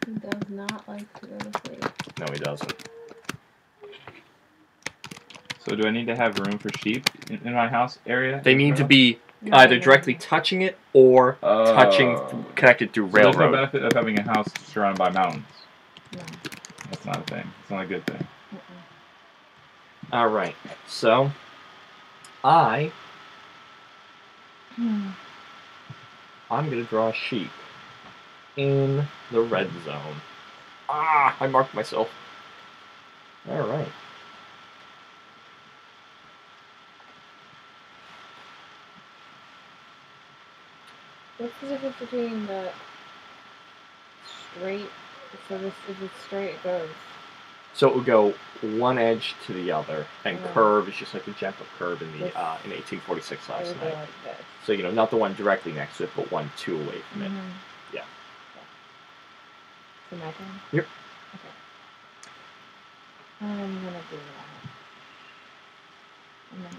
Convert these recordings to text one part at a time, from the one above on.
He does not like to go to sleep. No, he doesn't. So do I need to have room for sheep in my house area? They need to be either directly touching it or connected through so there's no railroad. benefit of having a house surrounded by mountains. No. That's not a thing. It's not a good thing. All right. So I'm gonna draw a sheep in the red zone. Ah, I marked myself. All right. What's the difference between the straight? So this, if it's straight, it goes. So it would go one edge to the other, and curve is just like a gentle curve in the in 1846 last night. Like this. So not the one directly next to it, but one two away from it. Yeah. So my turn. Yep. Okay. I'm gonna do that. And then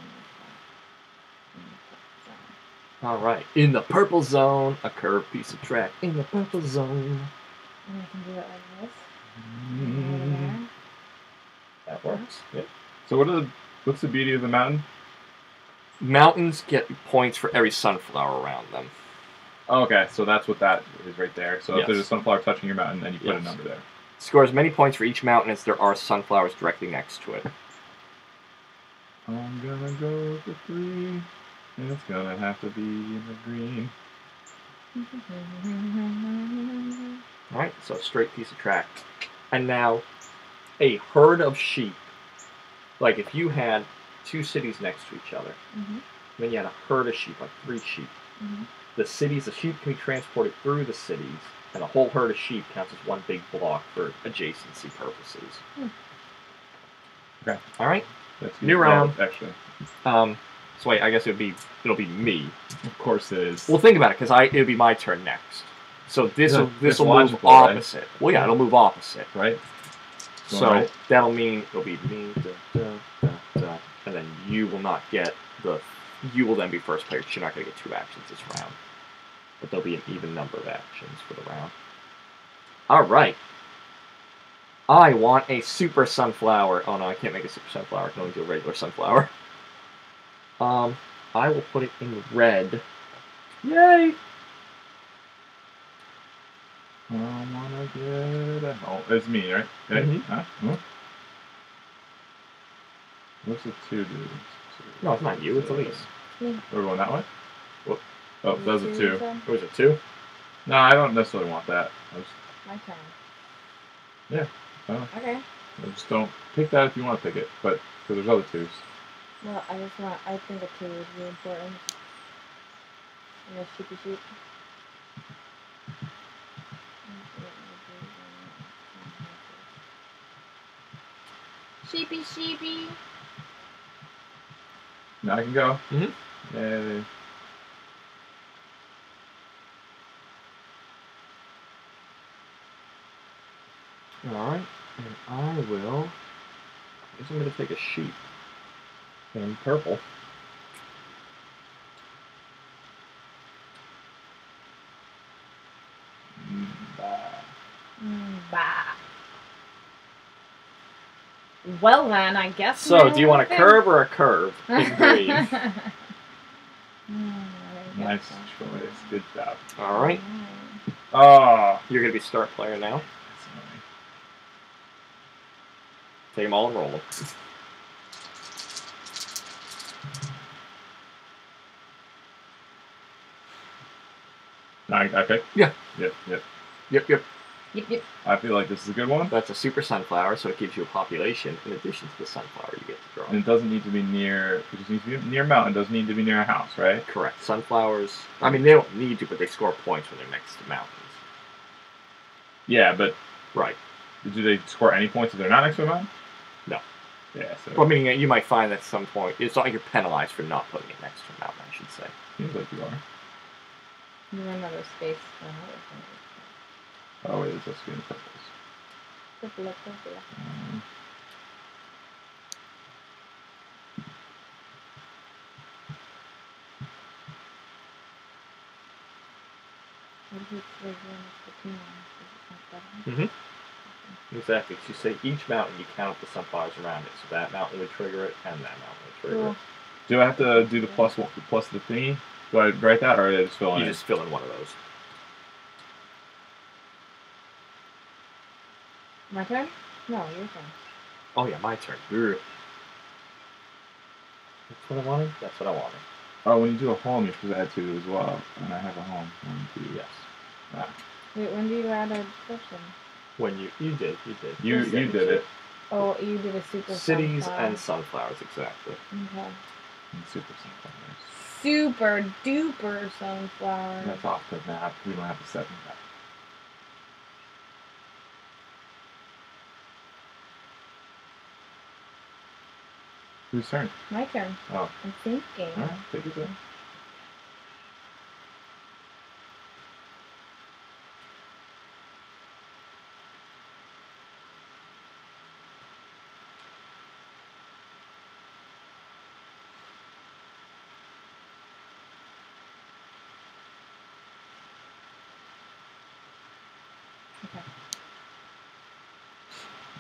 All right. In the purple zone, a curved piece of track. In the purple zone. and I can do it like this. That works. Yep. So what's the beauty of the mountain? Mountains get points for every sunflower around them. Oh, okay, so that's what that is right there. So Yes. if there's a sunflower touching your mountain, then you put a number there. Score as many points for each mountain as there are sunflowers directly next to it. I'm gonna go with the 3, and it's gonna have to be in the green. Alright, so a straight piece of track. And now, a herd of sheep. Like if you had 2 cities next to each other, then you had a herd of sheep, like 3 sheep. The sheep can be transported through the cities, and a whole herd of sheep counts as one big block for adjacency purposes. Okay. Alright? That's New round. Actually. So wait, I guess it'll be me. Of course it is. Well, think about it, because it'll be my turn next. So this will move opposite. Right? Well, yeah, it'll move opposite, right? So right. That'll mean it'll be me, and then you will not get you will then be first player, because you're not going to get 2 actions this round. But there'll be an even number of actions for the round. Alright. I want a super sunflower. Oh no, I can't make a super sunflower. I can only do a regular sunflower. I will put it in red. Yay! I wanna get a... Oh, it's me, right? Okay. Huh? What's the 2 do? No, it's not you. It's Elise. We're going that way? Whoop. Oh, that was a 2. It was a 2? No, I don't necessarily want that. My turn. Yeah. Okay. I just don't pick that if you want to pick it, but because there's other 2s. Well, I think a 2 is really important. And a sheepy sheep. Sheepy. Now I can go. Yay. Alright, and I will... I guess I'm going to take a sheep. In purple. Bah. Well then, I guess. So, do you want a curve or a curve in green? Nice choice. Good job. Alright. Oh. You're going to be start player now. Take them all and roll them. I pick? Yeah. Yep. Yep. I feel like this is a good one. That's a super sunflower, so it gives you a population in addition to the sunflower you get to draw. And it doesn't need to be near... It just needs to be near a mountain. It doesn't need to be near a house, right? Correct. Sunflowers... I mean, they don't need to, but they score points when they're next to mountains. Yeah, but... Right. Do they score any points if they're not next to a mountain? No. Yeah, so... Well, I mean, you might find that at some point... It's not like you're penalized for not putting it next to a mountain, I should say. Seems like you are. You run out of space for another thing. Oh, wait, it's supposed to be in purples. Purple. What it's right here next to Tina. It's not that one. Mm-hmm. Exactly. So you say each mountain, you count the sunflowers around it. So that mountain would trigger it, and that mountain would trigger it. Do I have to do the plus the thingy? Do I write that, or do I just fill in? You just fill in one of those. My turn? No, your turn. Oh yeah, my turn. That's what I wanted? That's what I wanted. Oh, when you do a home, you're supposed to add 2 as well. And I have a home. 1, 2. Yes. Ah. Wait, when do you add a person? When you did. You did it. Oh, you did a super Cities sunflower. and sunflowers, exactly. Okay. And super sunflowers. Super duper sunflower. That's off the map. We don't have to set them back. Whose turn? My turn. Oh. I'm thinking. Alright, take your turn. Okay.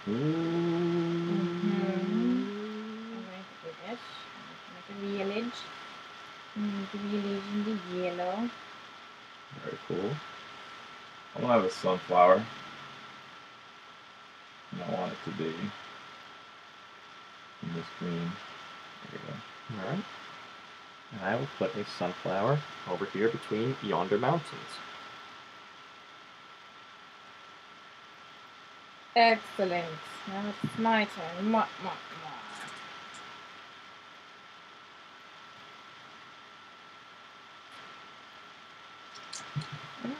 Ooh. I'm going to do this. I'm going to make a village. Make a village in the yellow. Very cool. I want to have a sunflower. And I want it to be in this green. There we go. Alright. And I will put a sunflower over here between yonder mountains. Excellent. Now it's my turn.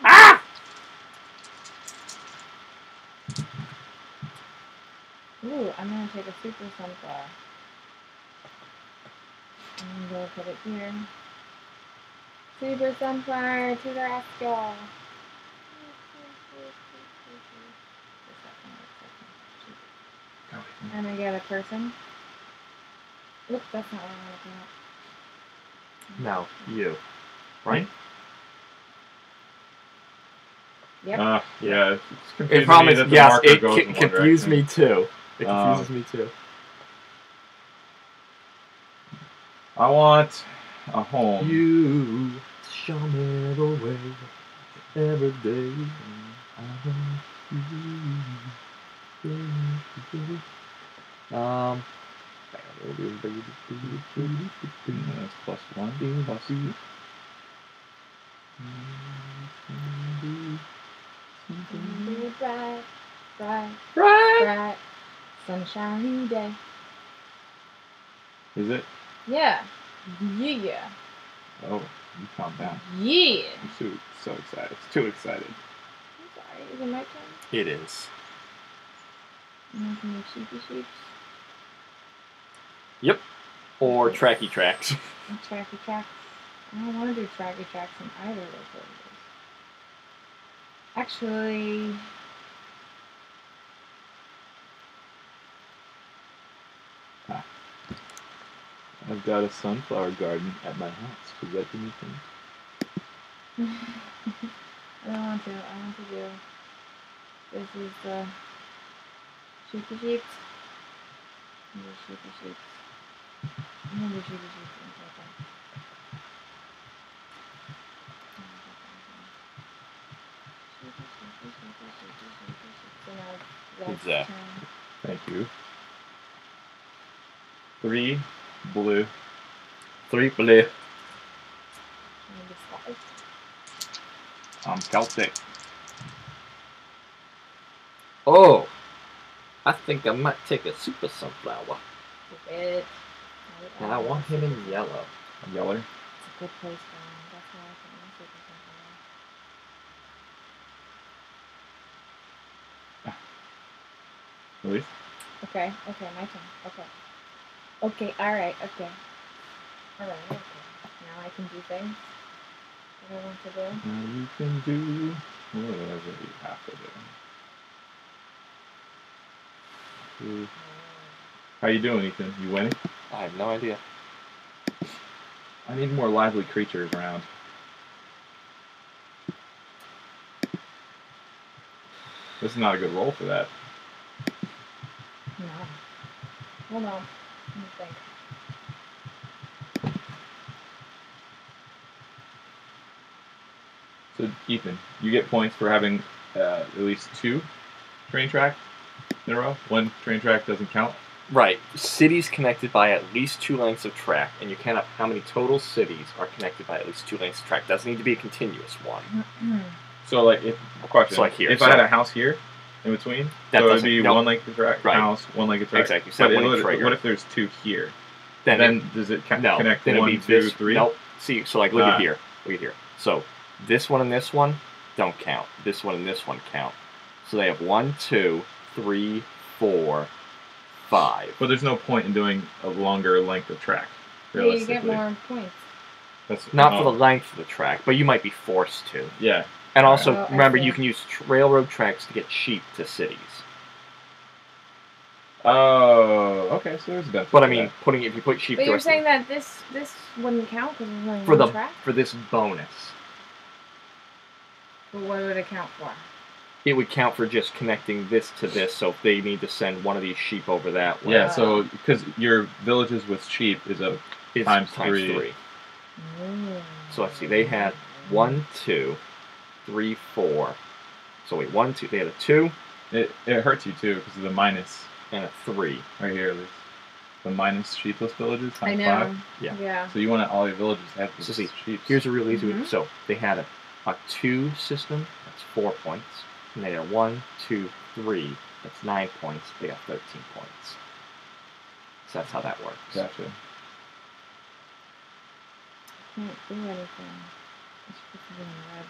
Ah! Ooh, I'm going to take a super sunflower. I'm going to put it here. Super sunflower to the rescue. And I get a person. Look, that's not what I'm looking at. Now, you. Right? Yep. Yeah, it's It confusing problem me is, that the yes, marker it goes in one confused me direction. too. It confuses me too. I want a home. You show me the way every day. I want That's +1, plus 2. Bright, sunshiny day. Is it? Yeah. Yeah. Oh, you calm down. Yeah. I'm so excited. Too excited. I'm sorry, is it my turn? It is. I'm making sheepy sheeps. Yep. Or tracky tracks. Tracky tracks. I don't want to do tracky tracks in either of those places. Actually, I've got a sunflower garden at my house. Does that do anything? I don't want to. I want to do. This is the sheepy sheeps. The sheepy sheeps. I'm gonna do sheepy sheeps in a second. So now that's Zach. turn. Thank you. 3 blue. 3 blue. I'm Celtic. Oh! I think I might take a super sunflower. Stupid. And I want him in yellow. Yeller. It's a good place for him. That's why I think I'm super sunflower. Release. Okay, my turn. Okay, alright, okay. Alright, okay. Now I can do things that I want to do. Now you can do whatever you have to do. How you doing, Ethan? You winning? I have no idea. I need more lively creatures around. This is not a good roll for that. No. Well, no. Let me think. So, Ethan, you get points for having at least 2 train track in a row. 1 train track doesn't count. Right. Cities connected by at least 2 lengths of track, and you count up how many total cities are connected by at least 2 lengths of track. Doesn't need to be a continuous one. So, like, if question, So, like here, if so- I had a house here in between, That so it'd doesn't- be nope. 1 length of track, Right. house, 1 length of track. Exactly. So But that wouldn't what trigger. if there's 2 here? Then Then does it no. connect Then it'd 1, be 2, this, 3? Nope. See, so like look Ah. at here. Look at here. So this one and this one don't count. This one and this one count. So they have 1, 2, 3, 4, 5. But there's no point in doing a longer length of track. Yeah, you Realistically, get more points. That's Not for the length of the track, but you might be forced to. Yeah. And also, Oh, I remember, see. you can use railroad tracks to get sheep to cities. Oh, okay. So there's a benefit. But to I mean, if you put sheep But through you're a- saying that this wouldn't count because there's only for one track? for this bonus, But what would it count for? it would count for just connecting this to this. So if they need to send one of these sheep over that that. way, Yeah. So because your villages with sheep is a it's times 3. So let's see, they had 1, 2, 3, 4. So wait, 1, 2. They had a 2 it hurts you too because of the minus and a 3. right here at least. The minus sheepless villages I times know. 5. Yeah. Yeah. So you want all your villages to have So these see, sheep. Here's a real easy way. Mhm. So they had a 2 system. That's 4 points. And they had 1, 2, 3. That's 9 points. They got 13 points. So that's how that works. Gotcha. Can't do anything. It's supposed to be in red.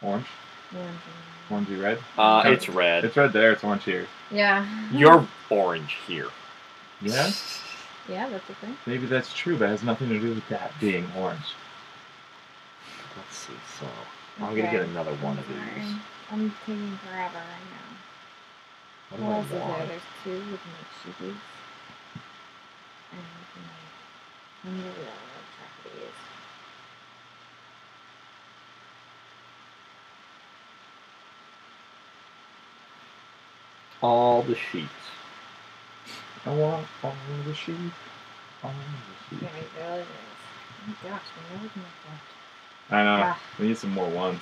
Orange. Orange Orangey red. It's red. It's red there. It's orange here. and- Yeah. You're orange here. Yeah. Yeah, that's a thing. Maybe that's true, but it has nothing to do with that being orange. Let's see. So I'm gonna get another one of Sorry. these. I'm taking forever right now. What do What I else is there? want? There's 2 we can make sheepies. And we can make under railroad track these. All the sheep. I want all the sheep. All the sheep. Can't make villages. Oh my gosh, we never can make that. I know. Ah. We need some more ones.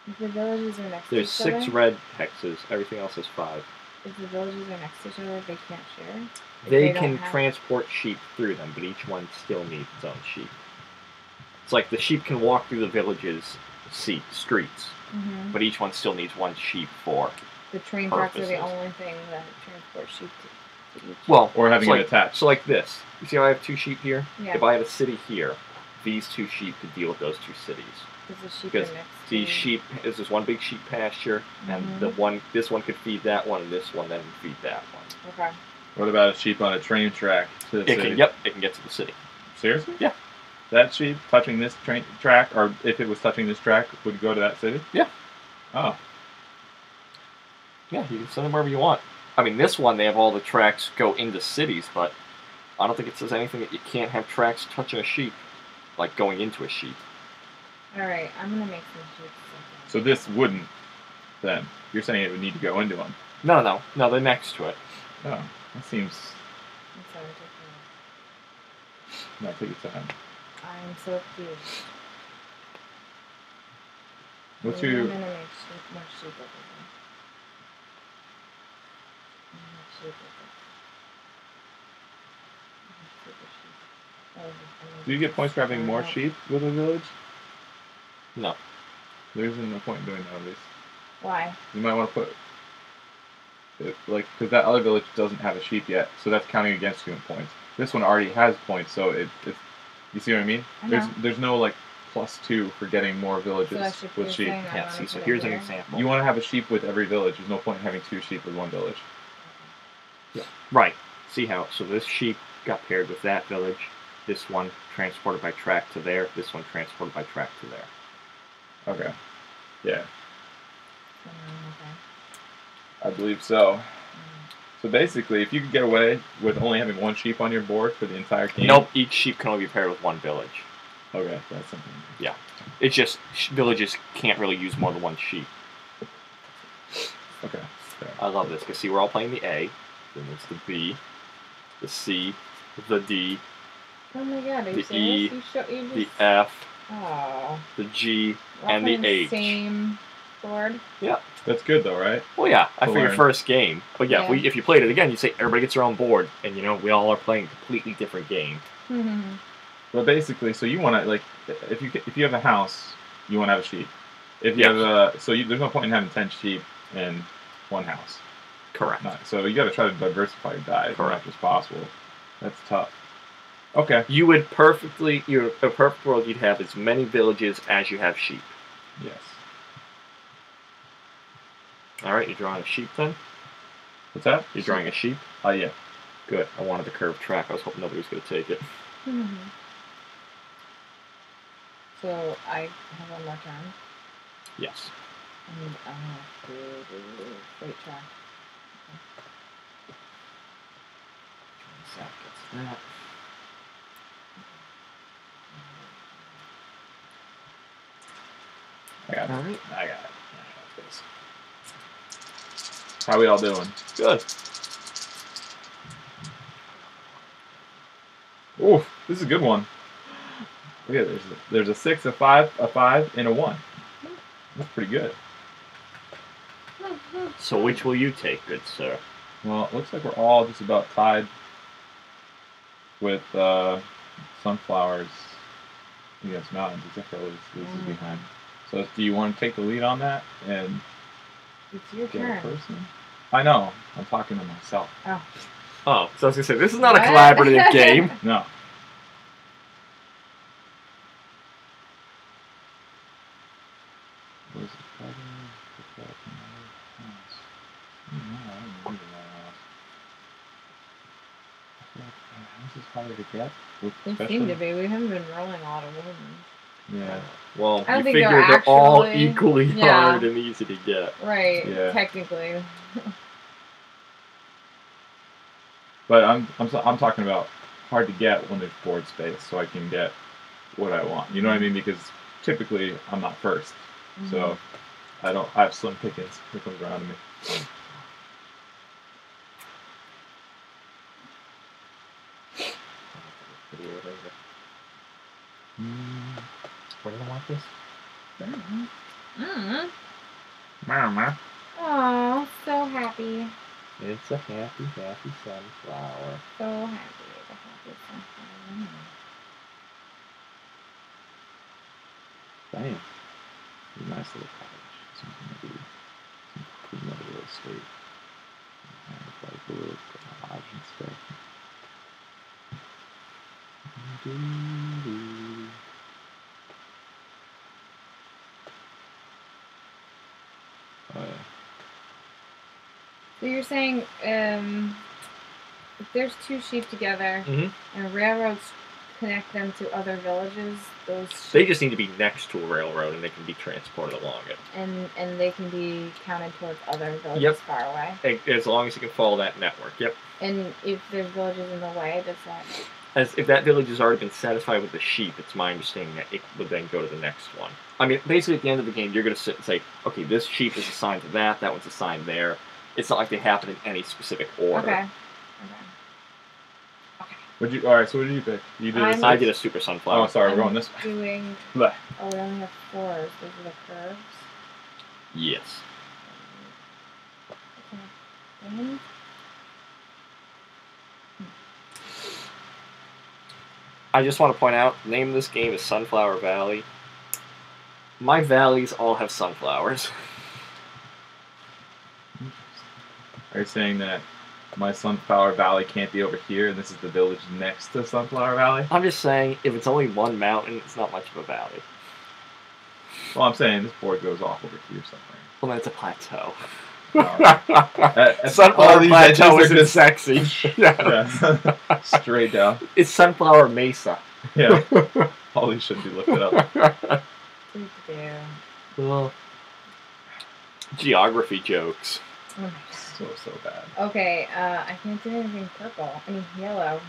If the villages are next There's to each 6 other, red hexes. Everything else is 5. if the villages are next to each other, they can't share. If They don't can have- transport sheep through them, but each one still needs its own sheep. It's like the sheep can walk through the village's streets, Mhm. but each one still needs one sheep for. The train tracks are the purposes. only thing that transport sheep to each. Well, Or having so it like, attached. So like this. You see how I have 2 sheep here? Yeah. If I had a city here, these 2 sheep could deal with those 2 cities. Because the sheep Because are next these to... sheep is this one big sheep pasture, and this one could feed that one, and this one then would feed that one. Okay. What about a sheep on a train track to the It city? can, yep, it can get to the city. Seriously? Yeah. That sheep touching this train track, or if it was touching this track, would go to that city? Yeah. Oh. Yeah, you can send them wherever you want. I mean, this one, they have all the tracks go into cities, but I don't think it says anything that you can't have tracks touching a sheep, like going into a sheep. Alright, I'm gonna make some sheep. So this wouldn't, then. You're saying it would need to go into them. No, they're next to it. Oh. That seems... I'm sorry, No, take your time. I'm so confused. What's I'm your... gonna make more sheep over here. I'm gonna make sheep over there. Do you get points for having more sheep with a village? No. There isn't no point in doing that at least. Why? You might want to put... because that other village doesn't have a sheep yet, so that's counting against you in points. This one already has points, so it's... You see what I mean? I know. There's no, like, +2 for getting more villages So I should with be sheep. saying I Yeah, wanna see, so put it here's an here. example. You want to have a sheep with every village. There's no point in having 2 sheep with one village. Right. See how, so this sheep got paired with that village, this one transported by track to there, this one transported by track to there. Okay. Yeah, Okay. I believe so. Mm. So So basically, if you could get away with only having one sheep on your board for the entire game. Nope, each sheep can only be paired with one village. Okay, that's something. Yeah. It's just villages can't really use more than one sheep. Okay. Fair. I love this because see, we're all playing the A, then there's the B, the C, the D, Oh my god, are the you E, serious? You the just... F, Oh. the G, We're all and the playing H. Same board. Yeah. That's good though, right? Well, yeah, To for your learn. first game. But yeah, Yeah. if you played it again, you say everybody gets their own board, and you know we all are playing a completely different game. But basically, so you want to like, if you have a house, you want to have a sheep. If you Yes. have a, there's no point in having 10 sheep in one house. Correct. No, so you got to try to diversify your diet as Correct. much as possible. That's tough. Okay. You would a perfect world, you'd have as many villages as you have sheep. Yes. All right, you're drawing a sheep then? What's that? You're drawing a sheep? Oh yeah. Good. I wanted the curved track. I was hoping nobody was going to take it. So I have one more turn. Yes. And I have to do straight track. Zach gets that. I got it. All right. I got it. This. How we all doing? Good. Ooh, this is a good one. Look at this. There's a 6, a 5, a 5, and a 1. That's pretty good. So which will you take, good sir? Well, it looks like we're all just about tied with sunflowers against mountains, except for this is behind. So do you want to take the lead on that and It's your get a turn. person? I know. I'm talking to myself. Oh. Oh, so I was going to say, this is not a What? collaborative game. No. Where's the problem? Put that in my house. No, I don't need that house. I feel like my house is harder to get. They seem to be. We haven't been rolling a lot of women. Yeah. Well, I don't you think figure they're they're all actually- equally Yeah. hard and easy to get. Right. Yeah. Technically. But I'm talking about hard to get when there's board space, so I can get what I want. You know what I mean? Because typically I'm not first, so I have slim pickings that comes around to me. Where do I want this? Mama. Oh, so happy. It's a happy, happy sunflower. So happy. The happy sunflower. Damn. Nice little cottage. Something to do. Some clean up real estate. And like a little garage and stuff. Oh yeah. So you're saying, if there's two sheep together and railroads connect them to other villages, those sheep, They just need to be next to a railroad and they can be transported along it. and they can be counted towards other villages Yep. far away. As long as you can follow that network. Yep. And if there's villages in the way, does that? As if that village has already been satisfied with the sheep, it's my understanding that it would then go to the next one. I mean, basically at the end of the game, you're going to sit and say, okay, this sheep is assigned to that one's assigned there. It's not like they happen in any specific order. Okay. All right, so what did you pick? You did. I'm- I did a super sunflower. Oh, sorry, I'm we're going this way. doing. Blech. Oh, we only have 4s. Those are the curves. Yes. Okay. I just want to point out, the name of this game is Sunflower Valley. My valleys all have sunflowers. Are you saying that my Sunflower Valley can't be over here, and this is the village next to Sunflower Valley? I'm just saying, if it's only one mountain, it's not much of a valley. Well, I'm saying this board goes off over here somewhere. Well, then it's a plateau. Sunflower Sunflower Plateau isn't sexy. Yeah. Straight down. It's Sunflower Mesa. Yeah. Holly should be looked it up. Yeah. Well, geography jokes. Oh my so bad. Okay, I can't do anything purple. I mean, yellow.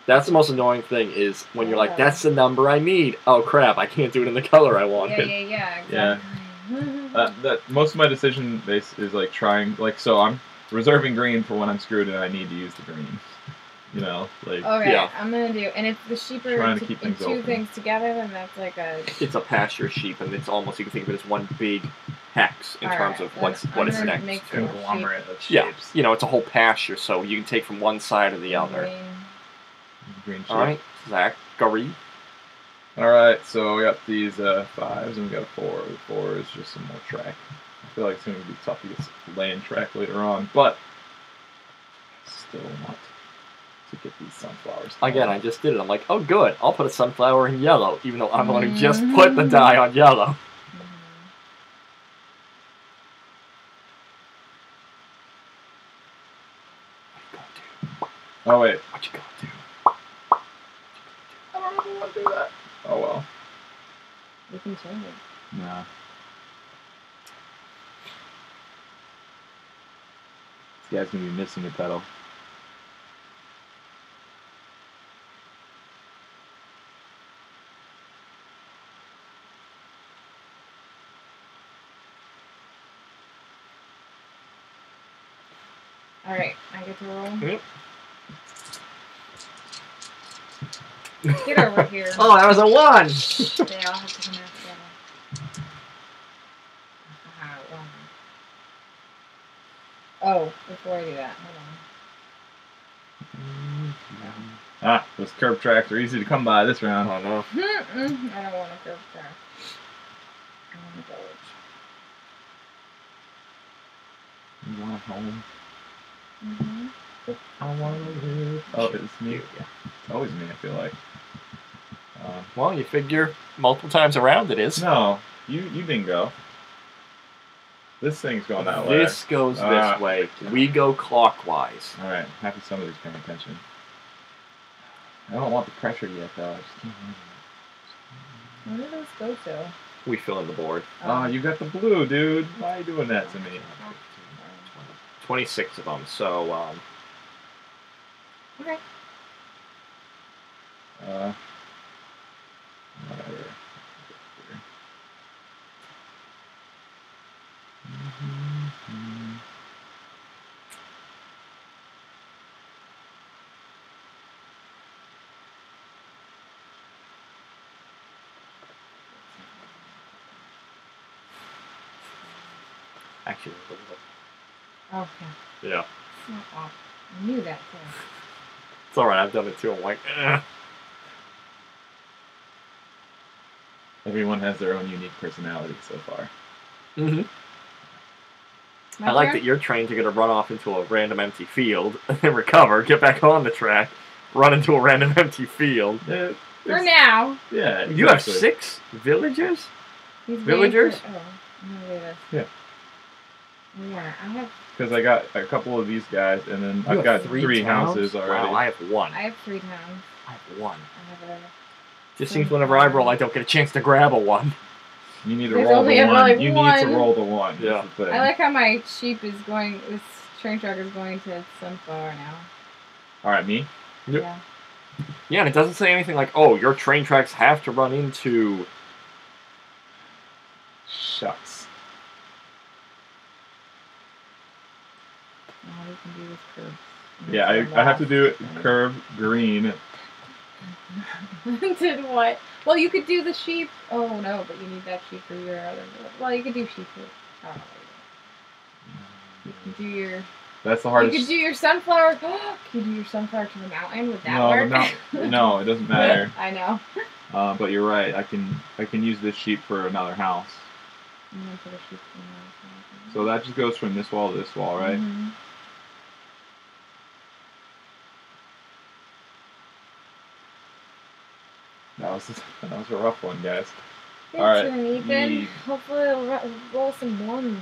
That's the most annoying thing is when you're like, that's the number I need. Oh crap, I can't do it in the color I wanted. Yeah, Yeah. exactly. That most of my decision base is like trying, like, so I'm reserving green for when I'm screwed and I need to use the green. You know, like. Okay, Yeah. I'm gonna do, and if the sheep are Trying to keep in things two open. things together, then that's like a. It's a pasture sheep, and it's almost, you can think of it as one big hex in terms of what is gonna next. make some Conglomerate of shapes. Yeah, you know, it's a whole pasture, so you can take from one side or the other. Green sheep. All right, Zachary. All right, so we got these 5s and we got a 4. The 4 is just some more track. I feel like it's going to be tough to get some land track later on, but still want to get these sunflowers. Again, I just did it. I'm like, oh good, I'll put a sunflower in yellow, even though I'm the one who just put the dye on yellow. Oh wait. What you gonna do? I don't know what to do that. Oh well. You can change it. Nah. This guy's gonna be missing a petal. Alright, I get to roll. Yep. Get over here. Oh, that was a 1! They all have to come out together. One. Oh, before I do that, hold on. Ah, those curb tracks are easy to come by this round. Oh no. I don't want a curved track. I want a village. You want a home? Mm-hmm. I want to live. Oh, it's me. Yeah. It's always me, I feel like. Well, you figure multiple times around it is. No, you didn't go. This thing's going that way. This goes this way. We go clockwise. Alright, happy somebody's paying attention. I don't want the pressure yet, though. I just can't Where do those go to? We fill in the board. Oh, you got the blue, dude. Why are you doing that to me? 26 of them, so, Okay. Whatever. actually, Okay. yeah. Not off. I knew that too. It's alright, I've done it too. I'm like, Everyone has their own unique personality so far. Mm-hmm. My I like turn? that your trains are going to run off into a random empty field, and then recover, get back on the track, run into a random empty field. Yeah, For now. Yeah, exactly. You have 6 villagers? He's Villagers? waiting for- I'm gonna do this. Yeah. Yeah, I have Because I got a couple of these guys, and then You I've have got 3 3 towns? houses already. Wow, I have 1. I have 3 towns. I have 1. I have Just seems whenever I roll, I don't get a chance to grab a 1. You need to There's roll only the ever, 1. like, You need one. to roll the 1. Yeah. That's the thing. I like how my sheep is going. This train truck is going to sunflower now. Alright, me? Yep. Yeah. Yeah, and it doesn't say anything like, oh, your train tracks have to run into... Shucks. Oh, we can do this curve. Yeah, I have to do it curve green. Did what? Well, you could do the sheep. Oh no, but you need that sheep for your other. Well, you could do sheep. I don't know. You can do your. That's the hardest. You could do your sunflower. Can you do your sunflower to the mountain? Would that No, work? no, it doesn't matter. I know. But you're right. I can use this sheep for another house. I'm gonna put a sheep in there. So that just goes from this wall to this wall, right? Mhm. That was a rough one, guys. Your All right. turn, Ethan. Ye- Hopefully, it'll roll some ones.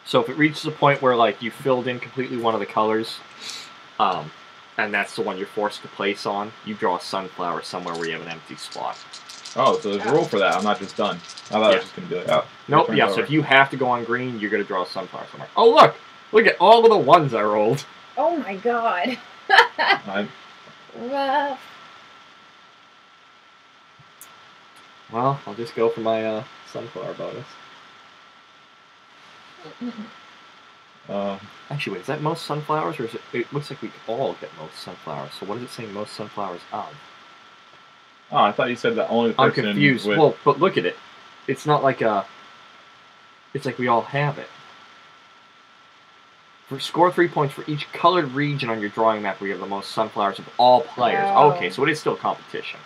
So if it reaches a point where, like, you filled in completely one of the colors, and that's the one you're forced to place on, you draw a sunflower somewhere where you have an empty spot. Oh, so there's a rule for that. I'm not just done. I thought I was just gonna be like, oh. Nope, turn's yeah, so over. if you have to go on green, you're going to draw a sunflower somewhere. Oh, look! Look at all of the ones I rolled. Oh my god. Rough. Well, I'll just go for my sunflower bonus. Actually, wait, is that most sunflowers, or is it? It looks like we all get most sunflowers. So what does it say most sunflowers of? Oh, I thought you said that only the I'm person confused. with... Well, but look at it. It's not like it's like we all have it. Score 3 points for each colored region on your drawing map where you have the most sunflowers of all players. Oh. Okay, so it is still competition.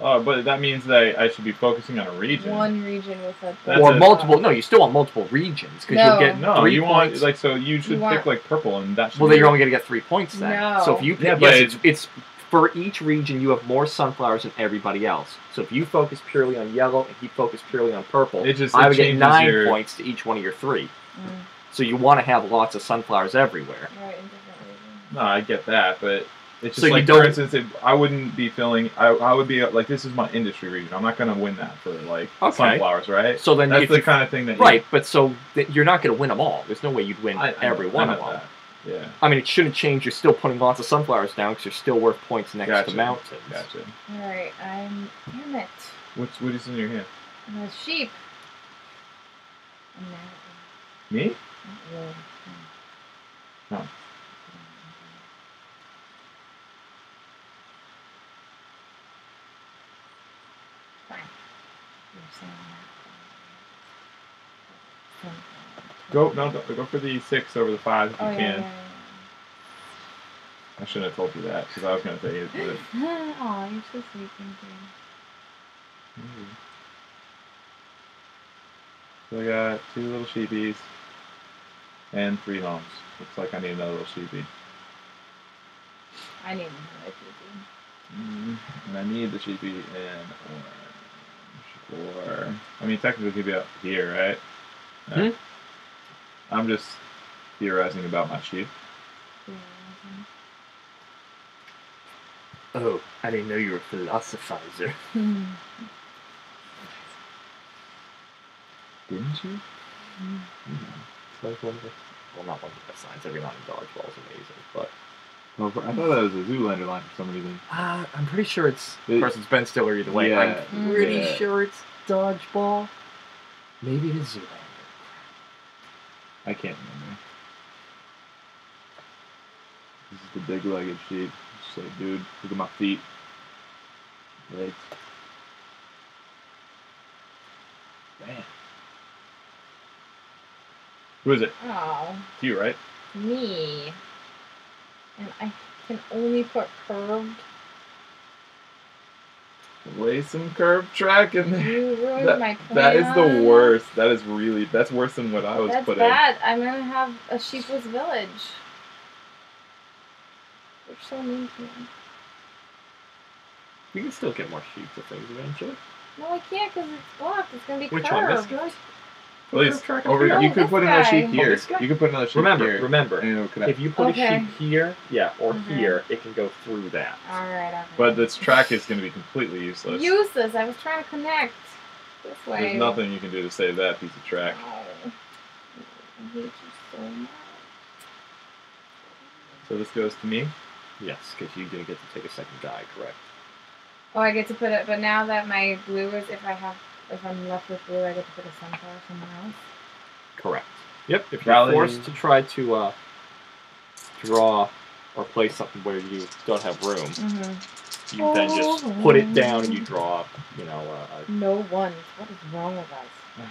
Oh, but that means that I should be focusing on a region. One region with a... Or multiple. No, you still want multiple regions because you'll get No, 3 you points. want so you should pick like purple, and that should. Well, then you're only gonna get 3 points then. No. So if you pick, it's for each region you have more sunflowers than everybody else. So if you focus purely on yellow and he focused purely on purple, I would get 9 points to each one of your 3. So you want to have lots of sunflowers everywhere. Right, in different regions. No, I get that, but it's just So like, you don't, for instance, I wouldn't be feeling. I would be like, this is my industry region. I'm not going to win that for like sunflowers, right? So then that's the kind of thing that but so you're not going to win them all. There's no way you'd win every one of them. That. Yeah. I mean, it shouldn't change. You're still putting lots of sunflowers down because you're still worth points next to mountains. Gotcha. All right, damn it. What is in your hand? A sheep. Me? Really. Oh. Fine. Go for the 6 over the 5 if you can. Yeah. I shouldn't have told you that because I was going to say it. But... Aw, you're so sweet, thank you. So I got 2 little sheepies and 3 homes. Looks like I need another little sheepie. I need another sheepie. And I need the sheepie in orange. Or, I mean, technically it could be up here, right? No. I'm just theorizing about my sheep. Oh, I didn't know you were a philosophizer. Didn't you? It's like one of the, well, not one of the best signs. Every line in dodgeball is amazing, but... Well, I thought that was a Zoolander line for some reason. I'm pretty sure it's... Of course, it's Ben Stiller either way. Yeah, I'm pretty sure it's dodgeball. Maybe it is Zoolander. I can't remember. This is the big-legged sheep. Just like, dude, look at my feet. Legs. Man. Who is it? Oh. It's you, right? Me. And I can only put curved. Lay some curved track in there. You ruined my plan. That is the worst. That's worse than what I was putting. That's bad. I'm gonna have a sheepless village. They're so mean to me. We can still get more sheep to things eventually. No, I can't because it's blocked. It's gonna be Which curved. one? This guy? Please, here. you could put another sheep here. this guy? You could put another sheep here. Remember, if you put a sheep here, or here, it can go through that. Alright, okay. But this track is going to be completely useless. Useless! I was trying to connect. This way. There's nothing you can do to save that piece of track. Oh, I hate you so much. So this goes to me? Yes, because you didn't get to take a second die, correct? Oh, I get to put it, but now that my blue is, if I'm left with blue, I get to put a sunflower somewhere else. Correct. Yep. If you're forced to try to draw or place something where you don't have room, you then just put it down and you draw, No ones. What is wrong with us?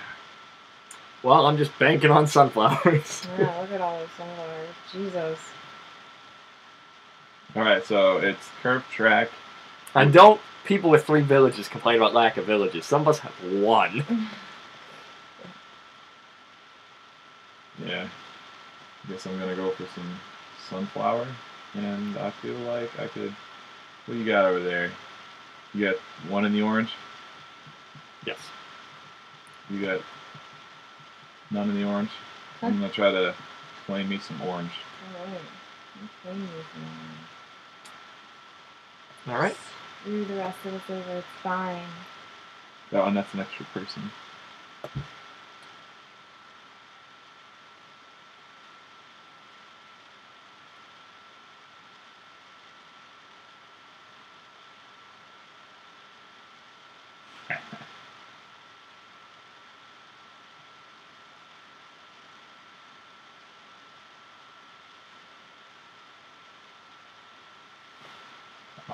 Well, I'm just banking on sunflowers. Yeah, look at all those sunflowers. Jesus. Alright, so it's curved track. And don't people with 3 villages complain about lack of villages. Some of us have 1. Yeah. Guess I'm gonna go for some sunflower. And I feel like I could... What do you got over there? You got 1 in the orange? Yes. You got none in the orange? I'm gonna try to claim me some orange. Alright. Screw the rest of us over, it's fine. Oh, and that's an extra person.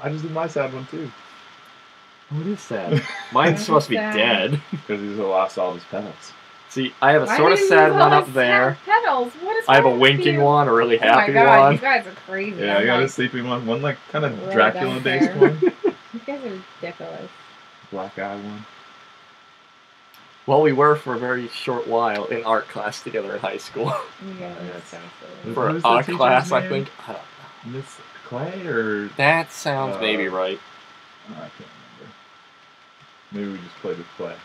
I just did my sad one too. Oh, it is sad. Mine's supposed to be Sad. dead. Because he's lost all his petals. See, I have a Why sort of do you sad lose one all up his there. sad petals? What is I have a wrong with winking you? one, a really Oh my happy god, one. you guys are crazy. Yeah, I'm I got a like, sleepy one like kind of really Dracula don't based care. one. You guys are ridiculous. Black eye one. Well, we were for a very short while in art class together in high school. You guys are Yes. so silly. For What is the art teacher's class, I name? think. I don't know. Miss Clay or That sounds maybe right. I can't remember. Maybe we just played with Clay.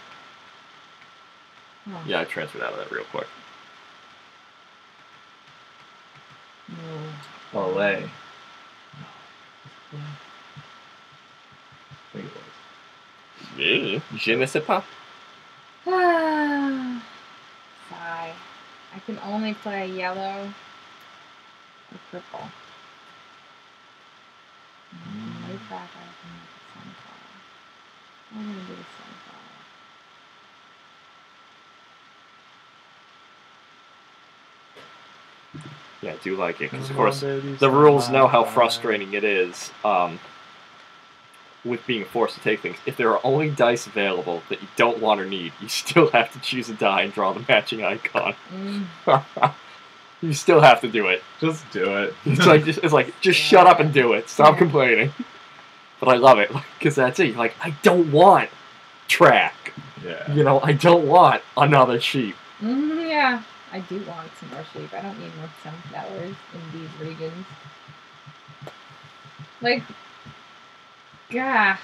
Oh, Yeah, I transferred out of that real quick. no. Olay. I think it was. Yeah. Je ne sais pas. Sigh. I can only play yellow or purple. Way back I can make a sunflower. I'm gonna do the sunflower. Yeah, I do like it, because of course, the rules know how frustrating it is with being forced to take things. If there are only dice available that you don't want or need, you still have to choose a die and draw the matching icon. You still have to do it. Just do it. It's like just shut up and do it. Stop complaining. But I love it, because that's it. You're like, I don't want track. Yeah. You know, I don't want another sheep. Yeah, I do want some more sheep. I don't need more sunflowers in these regions. Like, gah.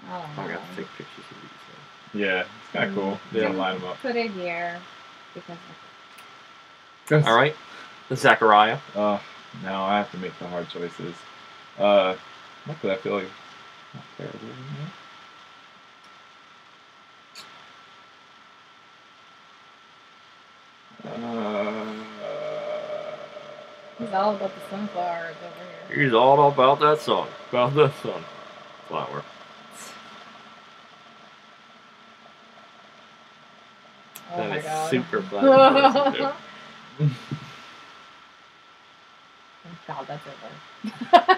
I don't I know. got to take pictures of these. Yeah, it's kind of cool. They don't line them up. Put it here because All right, Zachariah. Now I have to make the hard choices. Luckily I feel like not terrible. he's all about the sunflowers over here. He's all about that song, about that sunflower. Oh That my is god. super fun to listen to. Thank God that's over.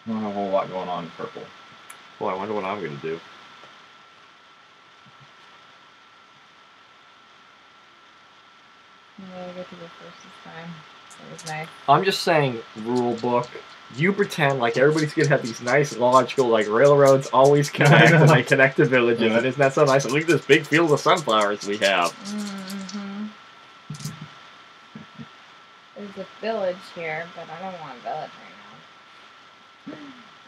Not a whole lot going on in purple. Well, I wonder what I'm gonna do. Yeah, I get to go first this time. That was nice. I'm just saying, rule book. You pretend like everybody's gonna have these nice, logical, like railroads always connect and they connect to villages, Yeah. and isn't that so nice? Look at this big field of sunflowers we have. Mm-hmm. There's a village here, but I don't want a village right now.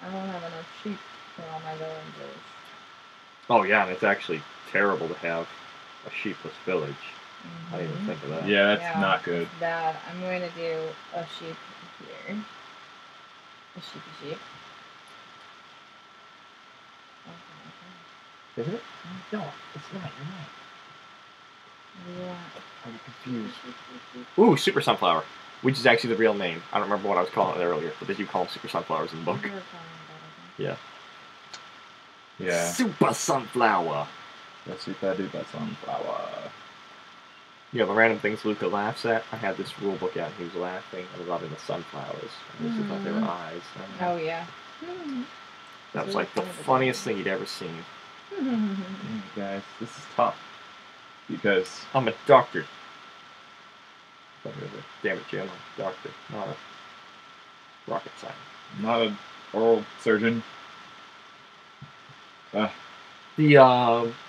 I don't have enough sheep for all my villages. Oh yeah, and it's actually terrible to have a sheepless village. I didn't even think of that. Yeah, that's Yeah. not good. That I'm going to do a sheep here. A sheepy sheep. Okay. Isn't it? No, it's not. You're not. Yeah. I'm confused. Ooh, Super Sunflower, which is actually the real name. I don't remember what I was calling it earlier, but they do call them Super Sunflowers in the book. We were calling it Yeah. Yeah. Super Sunflower. That's super duper sunflower. Yeah, the random things Luca laughs at. I had this rule book out, and he was laughing and loving the sunflowers. And he thought they were eyes. that. Oh yeah. That was like the funniest thing he'd ever seen. Yeah, guys, this is tough. Because I'm a doctor. Damn it, Jim. I'm a doctor, not a rocket scientist. I'm not an oral surgeon. The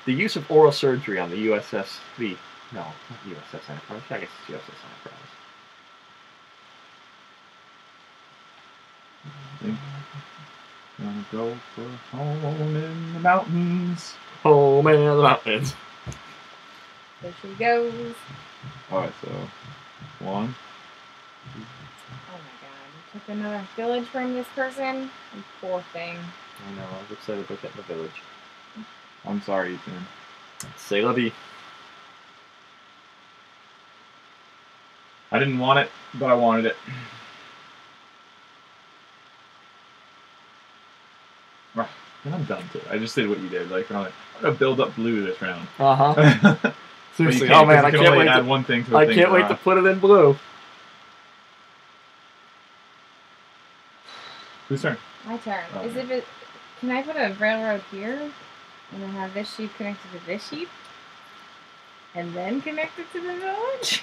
use of oral surgery on the USS no, not USS Enterprise. I guess it's USS Enterprise. Gonna go for home in the mountains. Home in the mountains. There she goes. Alright, so 1. Oh my god. You took another village from this person? You poor thing. I know, I was excited about getting the village. I'm sorry, Ethan. C'est la vie. I didn't want it, but I wanted it. And I'm dumb too. I just did what you did. Like, I'm gonna build up blue this round. Uh-huh. But you Seriously, can't, oh man, 'cause I you can can't only wait add to, one thing to a I thing. can't wait to put it in blue. Whose turn? My turn. Oh, Is yeah. if it? Can I put a railroad here, and then have this sheep connected to this sheep, and then connect it to the village?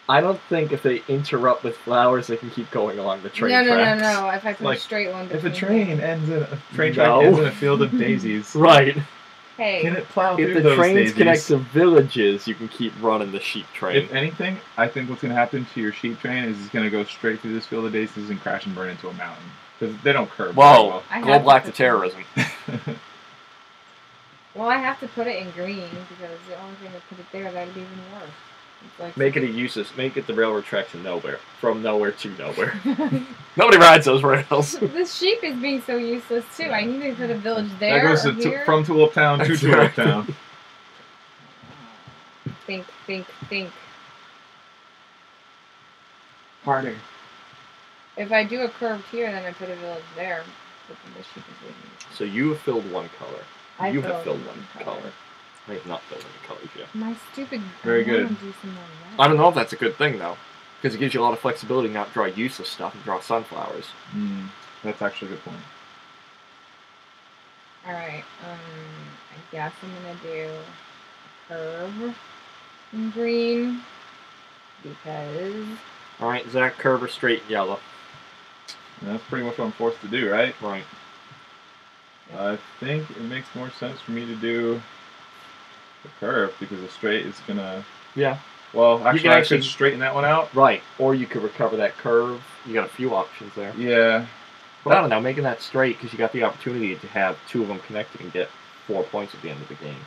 I don't think if they interrupt with flowers, they can keep going along the train tracks. No. If I put Like, a straight one If between a train them. ends in track No. ends in a field of daisies, Right. Hey. can it plow If through the those trains daisies? connect to villages, you can keep running the sheep train. If anything, I think what's going to happen to your sheep train is it's going to go straight through this field of daisies and crash and burn into a mountain. Because they don't curve very Whoa, I go have black to to put- terrorism. well. Well, I have to put it in green because the only thing that put it there, that'd be even worse. It's like Make it a useless. Make it the railroad tracks in nowhere, from nowhere to nowhere. Nobody rides those rails. This sheep is being so useless too. I need to put a village That there goes or to, here. from Tulip Town to Tulip Town. Think. Harder. If I do a curved here, then I put a village there. But then this sheep is being useless. So you have filled one color. I You filled have filled one one color. I have not filled any colors yet. My stupid. Very I wanna good. Do some more of that. I don't know if that's a good thing though, because it gives you a lot of flexibility not to draw useless stuff and draw sunflowers. That's actually a good point. All right. I guess I'm gonna do a curve in green because All right, Zach, curve or straight yellow. And that's pretty much what I'm forced to do, right? Right. I think it makes more sense for me to do the curve because a straight is gonna. Yeah. Well, can actually, I actually- could straighten that one out. Right. Or you could recover that curve. You got a few options there. Yeah. But I don't know, making that straight because you got the opportunity to have two of them connected and get 4 points at the end of the game.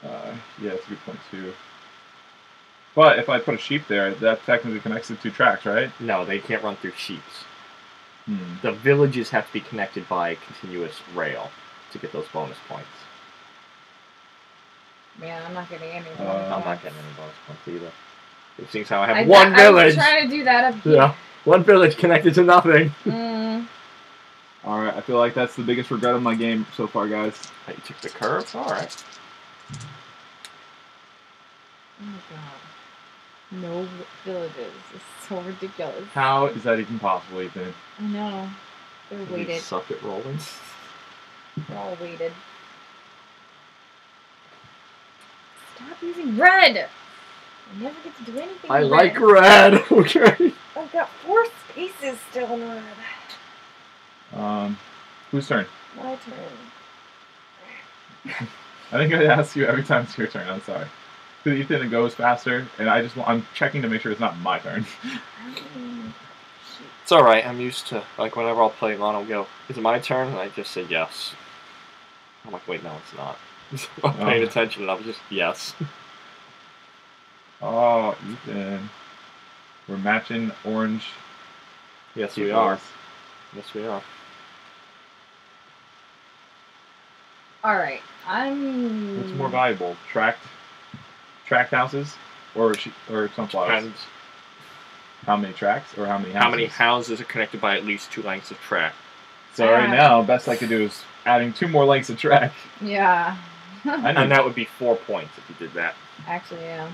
Yeah, that's a good point too. But if I put a sheep there, that technically connects the two tracks, right? No, they can't run through sheeps. Hmm. The villages have to be connected by a continuous rail to get those bonus points. man, I'm not getting any. I'm not getting any bonus points either. It seems how I have I one was village. trying to do that up here. Yeah, one village connected to nothing. All right, I feel like that's the biggest regret of my game so far, guys. You took the curve. All right. Oh my god. No villages. This is so ridiculous. How is that even possible, Ethan? I know. They're You weighted. suck at rolling. They're all weighted. Stop using red! I never get to do anything I with like red. red. Okay. I've got 4 spaces still in red. Whose turn? My turn. I think I ask you every time it's your turn. I'm sorry. Because Ethan it goes faster, and I'm checking to make sure it's not my turn. It's all right. I'm used to whenever I'll play Lon, I'll go, "Is it my turn?" And I just say yes. I'm like, wait, no, it's not. I'm paying attention, and I was just yes. Oh, Ethan. We're matching orange. Yes, we are. equals. Yes, we are. Alright, What's more valuable, tracked houses or sunflowers? Depends. How many tracks or how many houses? How many houses are connected by at least 2 lengths of track? So right now, best I could do is adding 2 more lengths of track. Yeah. And that would be 4 points if you did that. Actually, yeah.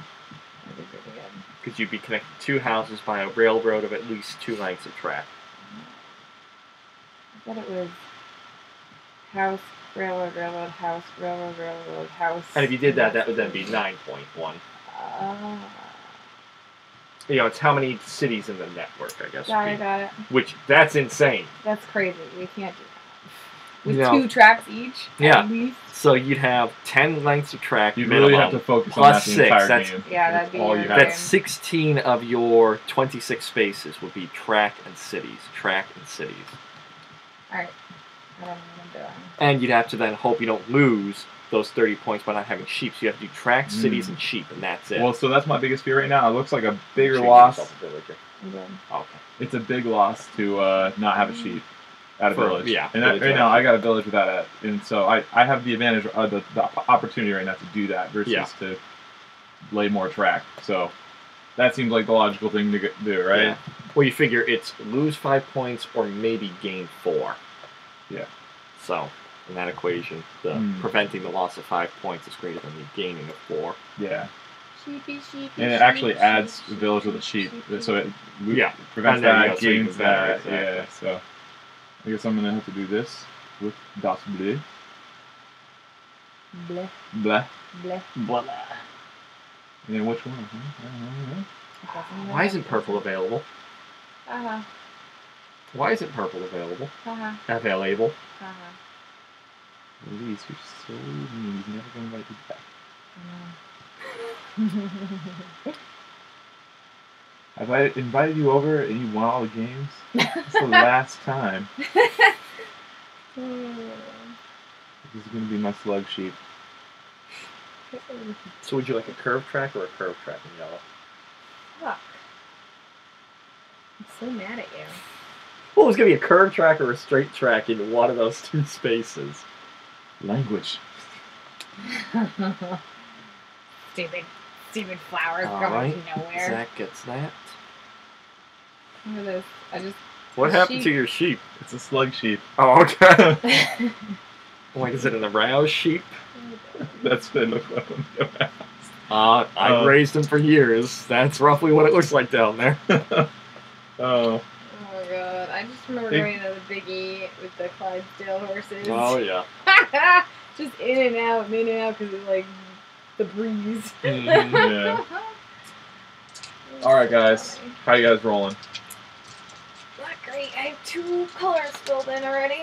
That'd be pretty good. Because you'd be connected 2 houses by a railroad of at least 2 lengths of track. I thought it was house, railroad, railroad, house, railroad, railroad, house. And if you did that, that would then be 9.1. You know, it's how many cities in the network, I guess. Got it. Which, that's insane. That's crazy. We can't do that. With No. 2 tracks each, Yeah. at least. So you'd have 10 lengths of track You minimum. really have to focus on plus that the 6, entire that's- game. Yeah, that'd be all you your have. That's 16 of your 26 spaces would be track and cities. Track and cities. Alright. I don't know what I'm doing. And you'd have to then hope you don't lose those 30 points by not having sheep. So you have to do track, cities, and sheep, and that's it. Well, so that's my biggest fear right now. It looks like a bigger Sheep loss. yourself a villager. I'm good. Okay. It's a big loss to not have a sheep at a For- village. yeah, and village right now action. I got a village without it, and so I have the advantage, the opportunity right now to do that versus Yeah. to lay more track. So that seems like the logical thing to do, right? Yeah. Well, you figure it's lose 5 points or maybe gain 4. Yeah. So, in that equation, the preventing the loss of 5 points is greater than the gaining of 4. Yeah. Sheepy, sheepy, And it sheep, actually sheep, adds sheep, the village with a sheep, sheep. sheep, So it Yeah. prevents And then, that, yeah, so even gains better, that. exactly. Yeah, so I guess I'm going to have to do this with Das Bleu. Bleh, Blah. bleh. Blah. And then which one? It doesn't Why matter. isn't purple available? Haha, Why isn't purple available? haha, Available. haha. Elise, you're so mean. He's never going to invite you back. Have I invited you over and you won all the games? It's the last time. This is going to be my slug sheep. So would you like a curved track or a curved track in yellow? Fuck. I'm so mad at you. Well, it's going to be a curved track or a straight track in one of those 2 spaces. Language. Stupid flowers All going right. nowhere. Zach gets that. Look at this. I just. What The happened sheep. to your sheep? It's a slug sheep. Oh, okay. Like, is it an aroused sheep? That's what it looked like on the house. I've raised them for years. That's roughly what it looks like down there. Oh. Oh my god. I just remember Hey. going to the Biggie with the Clydesdale horses. Oh, yeah. Just in and out because of like the breeze. Yeah. Alright, guys. Funny. How you guys rolling? Not great. I have 2 colors filled in already.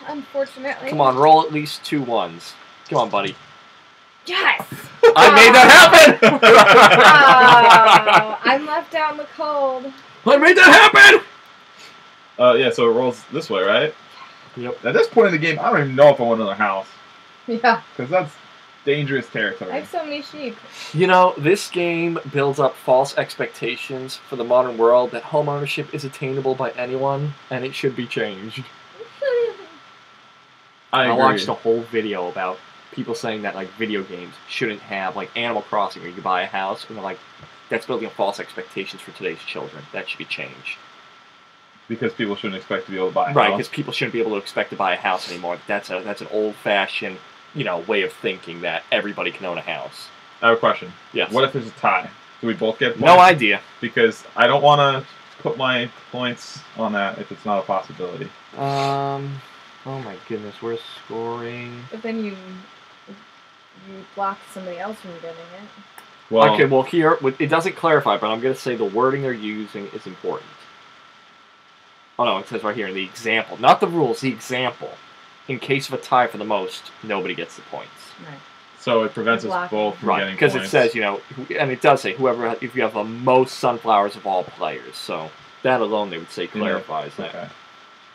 Unfortunately. Come on, roll at least 2 1s. Come on, buddy. Yes! I made that happen! Oh, I'm left out in the cold. I made that happen! Yeah, so it rolls this way, right? Yep. At this point in the game, I don't even know if I want another house. Yeah. Because that's dangerous territory. I have so many sheep. You know, this game builds up false expectations for the modern world that home ownership is attainable by anyone, and it should be changed. I agree. watched a whole video about people saying that like video games shouldn't have like Animal Crossing where you buy a house, and they're like, that's building up false expectations for today's children. That should be changed. Because people shouldn't expect to be able to buy a Right, house. because people shouldn't be able to expect to buy a house anymore. That's an old-fashioned, way of thinking that everybody can own a house. I have a question. Yes. What if there's a tie? Do we both get points? No idea. Because I don't want to put my points on that if it's not a possibility. Oh my goodness, we're scoring. But then you blocked somebody else from getting it. Well, Okay, well here, it doesn't clarify, but I'm going to say the wording they're using is important. Oh no, it says right here, the example. Not the rules, the example. In case of a tie for the most, nobody gets the points. Right. so it prevents us Block. both from Right, getting because points. it says, and it does say, if you have the most sunflowers of all players. So that alone, they would say, clarifies that. Okay.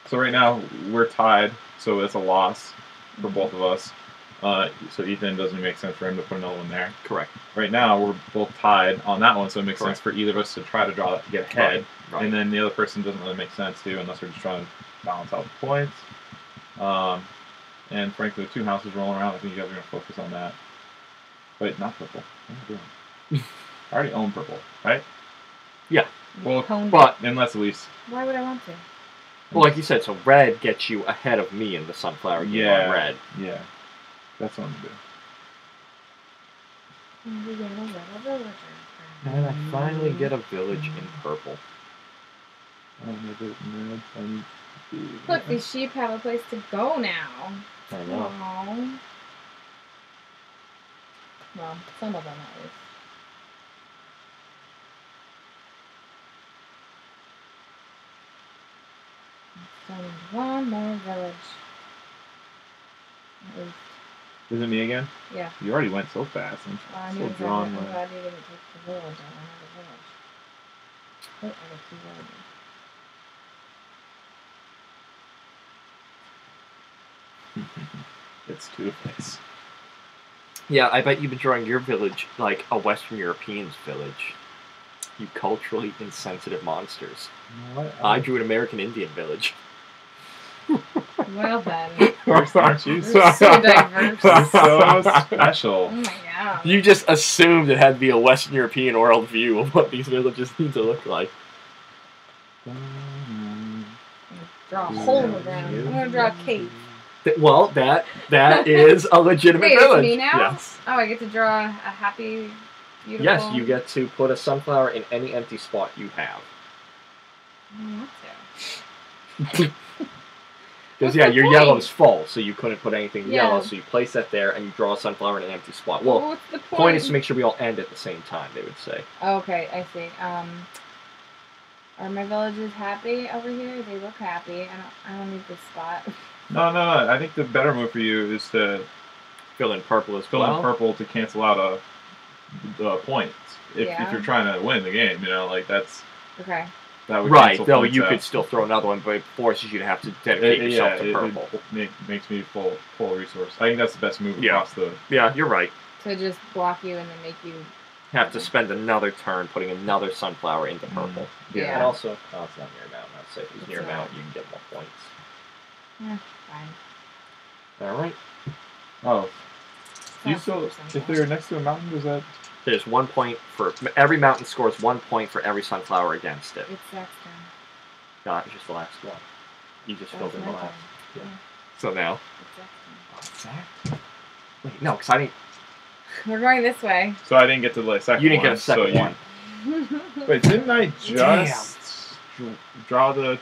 So right now, we're tied, so it's a loss for both of us. So Ethan, doesn't make sense for him to put another one there. Correct. Right now, we're both tied on that one, so it makes Correct. sense for either of us to try to get ahead. Right. And then the other person doesn't really make sense too, unless we're just trying to balance out the points. And frankly, the 2 houses rolling around, I think you guys are going to focus on that. Wait, not purple. What am I doing? I already own purple, right? Yeah. Well, Honed But, unless Elise. it. Why would I want to? well, like you said, so red gets you ahead of me in the sunflower game on red. Yeah. That's what I'm going to do. And I finally get a village in purple. Look, these sheep have a place to go now. I know. Aww. Well, some of them at least. Find one more village. At least. Is it me again? Yeah. You already went so fast. I'm I still knew drawn. I'm my- glad you didn't take the village. I don't have a village. Oh, I got 2 villages. It's Two-Face. Yeah, I bet you've been drawing your village like a Western European's village. You culturally insensitive monsters. I drew an American Indian village. Well then. Aren't you? You're so diverse. You're so special. Oh my god. You just assumed it had to be a Western European worldview of what these villages need to look like. draw a hole in the ground. I'm gonna draw a cave. Well, that is a legitimate Wait, village. it's me now? Yes. Oh, I get to draw a happy, beautiful... Yes, you get to put a sunflower in any empty spot you have. I don't want to. Because, What's yeah, the your point? yellow's full, so you couldn't put anything Yeah. yellow, so you place that there and you draw a sunflower in an empty spot. Well, What's the point is to make sure we all end at the same time, they would say. Okay, I see. Are my villagers happy over here? They look happy. I don't need this spot. No. I think the better move for you is to Fill in purple as fill well. in purple to cancel out a point. If Yeah. you're trying to win the game, you know, like that Okay. would Right, cancel though points you out. could still throw another one, but it forces you to have to dedicate yourself to purple. It makes me full resource. I think that's the best move Yeah. across the. Yeah, you're right. So just block you and then make you... Have to spend another turn putting another sunflower into purple. Yeah. And also, it's not near a mountain. I'd say if it's near a It's mountain, you can get more points. Yeah, fine. Alright. Oh, It's do you not still? super If they're next to a mountain, does that? There's 1 point for... Every mountain scores 1 point for every sunflower against it. It's Zach's turn. No, it's just the last one. You just filled That's in my the last. turn. Yeah. So now... It's Zach's turn. Zach? Wait, no, because I didn't... We're going this way. So I didn't get to the second one. You didn't get a second so one. Wait, didn't I just draw the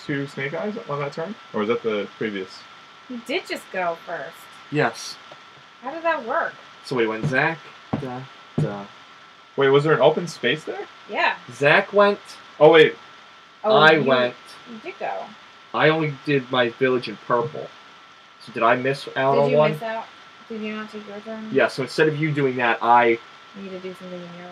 two snake eyes on that turn, or was that the previous? You did just go first. Yes. How did that work? So we went Zach... Wait, was there an open space there? Yeah. Zach went... Oh wait, Oh, I you went... did go. I only did my village in purple. So did I miss out Did on you one? miss out? Did you not take your turn? Yeah, so instead of you doing that, I... You need to do something in yellow.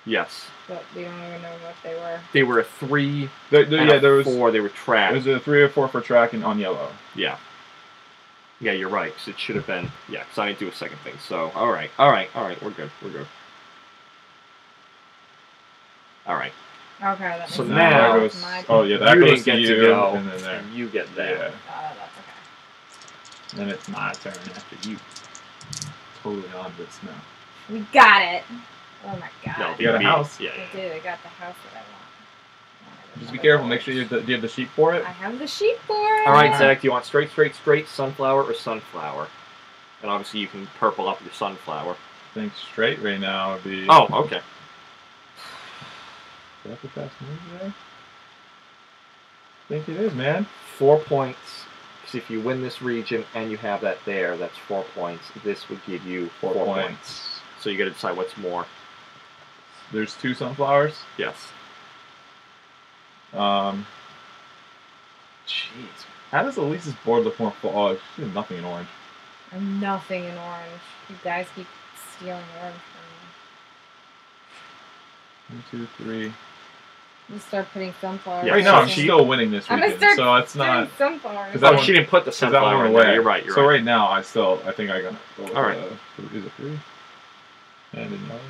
Yes. But we don't even know what they were. They were a 3 yeah, there was 4. They were It tracked. was a 3 or 4 for tracking on yellow. Yeah. Yeah, you're right. Because it should have been... Yeah, because I didn't do a second thing. So, alright. We're good. Alright. Okay, that makes So sense. now- that goes. My Oh turn. yeah, that You goes didn't get to to you, go, and then there. and you get that. Yeah, That's okay. and it's my turn after you. Totally on this now. We got it. Oh my god. No, You got a house. Yeah, I did. I got the house that I want. Just be careful. Make sure do you have the sheep for it. I have the sheep for it. Alright, Yeah. Zach, do you want straight, sunflower, or sunflower? And obviously you can purple up your sunflower. I think straight right now would be. Oh, okay. Is that the best move there? I think it is, man. 4 points. Because if you win this region and you have that there, that's 4 points. This would give you 4 points. So you got to decide what's more. There's 2 sunflowers. Yes. Jeez. How does Elise's board look more full? Oh, she has nothing in orange. I'm nothing in orange. You guys keep stealing orange from me. 1, 2, 3. Just start putting sunflowers. Yeah, Right now, I'm she- still winning this I'm gonna region, start so it's not. doing sunflowers. 'Cause that Oh, one- she didn't put the Because that sunflower one in away. there. You're right. So right now, I think I gotta go with All right. Is it 3? And in yellow.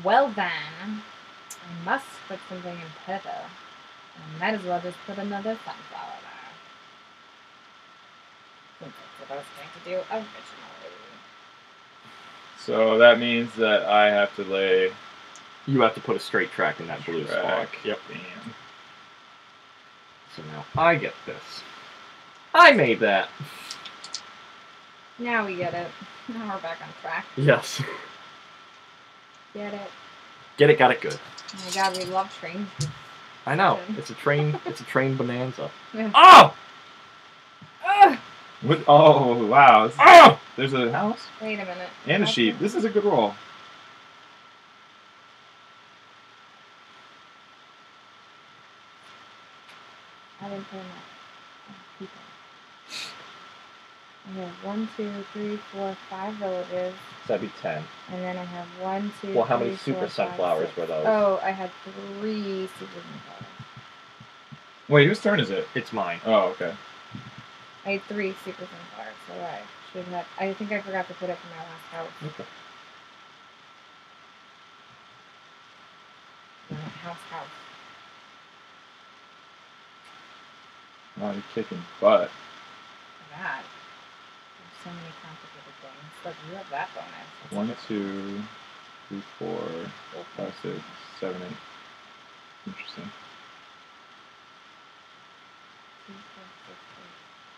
Well then, I must put something in purple. I might as well just put another sunflower there. Since that's what I was going to do originally. So that means that I have to lay You have to put a straight track in that blue spot. track. Yep. Damn. So now I get this. I made that. Now we get it. Now we're back on track. Yes. Get it. Get it, got it good. Oh my god, we love trains. I know. It's a train bonanza. Yeah. Oh! Ugh! What? Oh wow! Oh! There's a house Wait a minute. and a sheep. This is a good roll. I didn't put enough people. I have 1, 2, 3, 4, 5 villages, So that'd be 10. and then I have 1, 2, Well, how many 3, 4, super 5, sunflowers 6. were those? Oh, I had 3 super sunflowers. Wait, whose turn is it? It's mine. Oh, okay. I had 3 super sunflowers, so I should have. I think I forgot to put it for my last house. Okay. House. Now you're kicking butt. That. There's so many complicated things. Look, you have that bonus. That's 1, good. 2, 3, 4, 5, 6, 7, 8. Interesting. 2, 4, 6,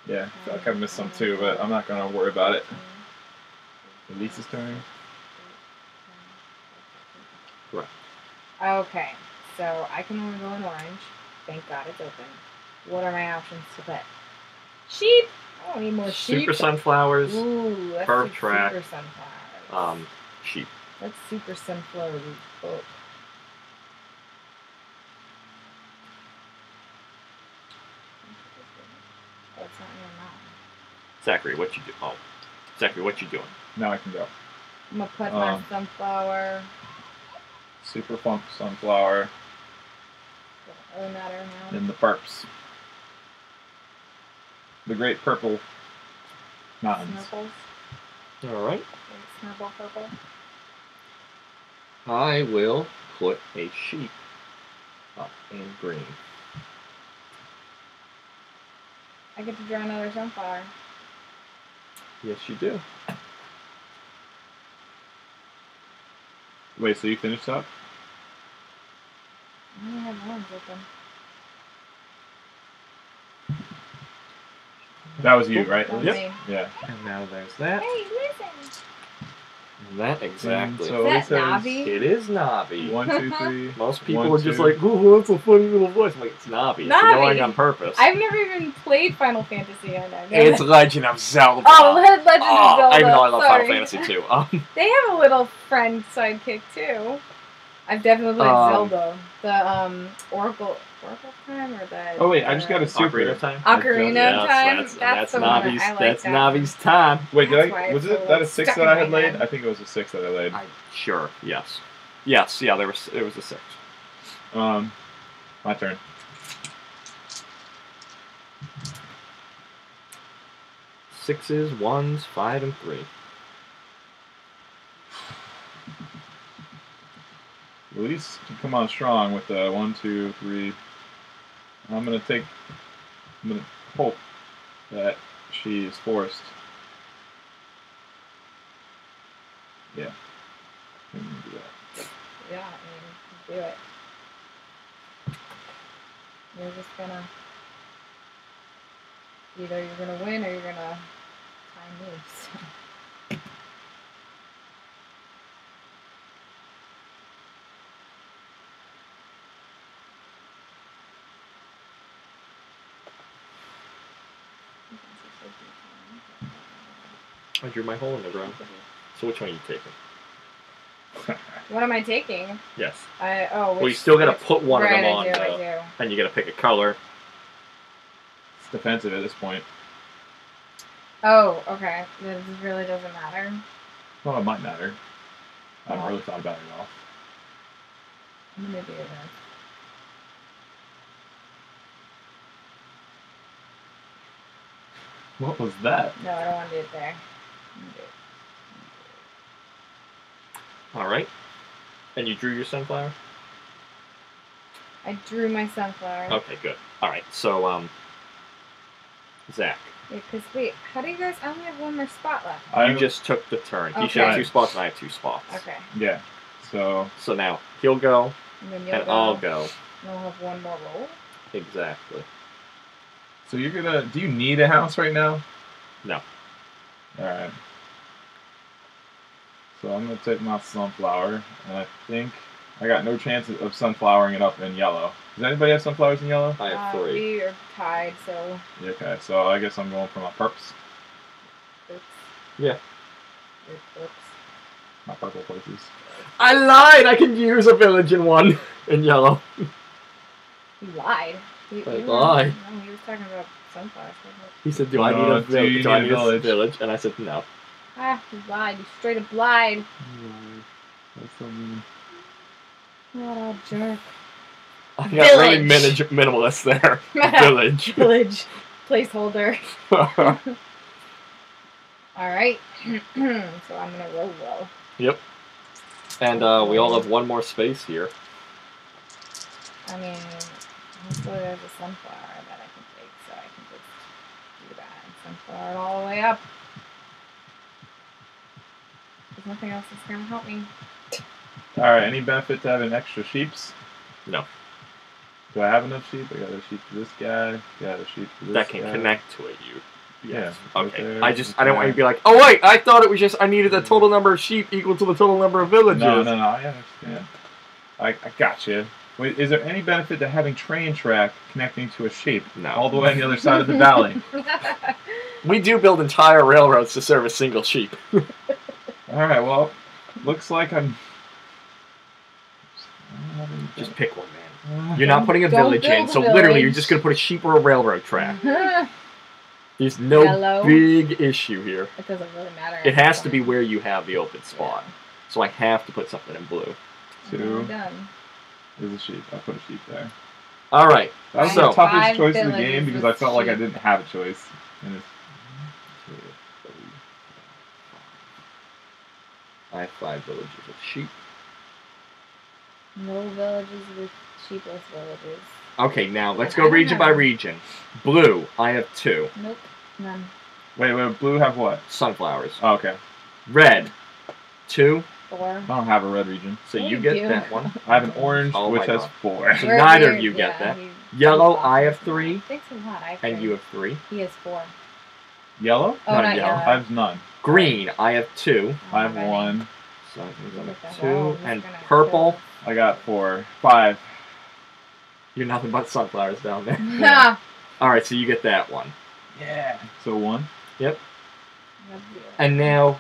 8. Yeah, I feel like I missed some too, but I'm not gonna worry about it. 2, Elise's turn. 8, 10, 11, 12, 13. Okay, so I can only go in orange. Thank God it's open. What are my options to bet? Sheep! I don't need more sheep. Super sunflowers. Ooh, that's Perf super track. sunflowers. Sheep. That's super sunflower. Oh. Oh, it's not near mine. Zachary, what you do? Oh, Zachary, what you doing? Now I can go. I'm gonna put my sunflower. Super funk sunflower Own that or now. in the perps. The great purple mountains. Snurples. All right. Snurple purple. I will put a sheep up in green. I get to draw another sunflower. Yes, you do. Wait, so you finished up? I only have ones open. That was you, right? That was Yep. me. Yeah. And now there's that. Hey, listen. And that exactly. So Is that Elise Navi? It is Navi. 1, 2, 3. Most people 1, are just 2. like, "Ooh, that's a funny little voice." I'm like, it's Navi. It's Navi. annoying on purpose. I've never even played Final Fantasy. I know. It's Legend of Zelda. Oh, Legend of Zelda. Even though I love Sorry. Final Fantasy too. They have a little friend sidekick too. I've definitely played Zelda. The Oracle time or the. Oh wait, I just got a super. Ocarina of Time. Ocarina Yes, time. That's the one Navi's. I like. That's that Navi's time. Wait, That's why was it's it that a so 6 stuck that I in had my laid? head. I think it was a 6 that I laid. Sure. Yes. Yes. Yeah. There was a 6. My turn. Sixes, 1s, 5, and 3. Elise can come on strong with the 1, 2, 3. I'm gonna hope that she is forced. Yeah. I'm gonna do that. Yeah, I mean, do it. You're just gonna. Either you're gonna win or you're gonna tie me. So. I drew my hole in the ground. So which one are you taking? What am I taking? Yes. Well, you still gotta put one of them on, I though. do. And you gotta pick a color. It's defensive at this point. Oh, okay. This really doesn't matter. Well, it might matter. I haven't Well. really thought about it at all. I'm gonna do this. What was that? No, I don't want to do it there. I'm gonna do it. Alright. And you drew your sunflower? I drew my sunflower. Okay, good. Alright, so, Zach. Because, wait, how do you guys... I only have one more spot left. You just took the turn. He should have Okay. 2 spots, and I have 2 spots. Okay. Yeah. So So now, he'll go, And then you'll and go. I'll go. And I'll have one more roll. Exactly. you're gonna. Do you need a house right now? No. All right. So I'm gonna take my sunflower, and I think I got no chance of sunflowering it up in yellow. Does anybody have sunflowers in yellow? I have 3. We are tied, so... Yeah, okay, so I guess I'm going for my perps, Oops. Yeah. Oops. my purple places. I lied! I can use a village in 1 in yellow. He lied. I lied. No, he was talking about sunflowers. He said, do I need a village? Do I need a village? And I said, no. Ah, he lied. He straight up lied. That's so mean. What a jerk. I got really Village. minimalist there. Village. Village. Placeholder. Alright. So I'm gonna roll well. Yep. And we all have 1 more space here. I mean, hopefully there's a sunflower that I can take so I can sunflower all the way up. There's nothing else that's gonna help me. All right. Any benefit to having extra sheeps? No. Do I have enough sheep? I got a sheep for this guy. Got a sheep for this That can guy. connect to it. Yes. Yeah, Okay. right there, I don't want you to be like, oh wait, I thought it was just I needed the total number of sheep equal to the total number of villages. No, I understand. I got you. Wait, is there any benefit to having train track connecting to a sheep? No. All the way on the other side of the valley. We do build entire railroads to serve a single sheep. All right. Well, looks like I'm. Just pick one, man. You're not putting a Don't village in, build a so literally you're village. just gonna put a sheep or a railroad track. There's no Yellow. big issue here. It doesn't really matter. It has to be where you have the open spot. So I have to put something in blue. Two. Done. There's a sheep. I put a sheep there. All right. That was So- the toughest Five choice in the villages game because with I felt like I sheep. didn't have a choice. And it's, I have 5 villages of sheep. No villages with sheepless villages. Okay, now let's I go don't region by have- region. Blue, I have 2. Nope. None. wait, blue have what? Sunflowers. Oh, okay. Red, 2. 4. I don't have a red region. So Yeah, you you get do. that one. I have an orange, Oh which my has God. 4. So neither of you get that. Yellow, I have 3. Thanks a lot. I have And 3. you have 3. He has 4. Yellow? Oh, Not not yellow. yellow. I have none. Green, I have 2. I have 1. So I Look at that. 2. Wow, he's And gonna purple, I got 4. 5. you're nothing but sunflowers down there. Ha! Alright, so you get that one. Yeah. So 1. Yep. I have 0. And now,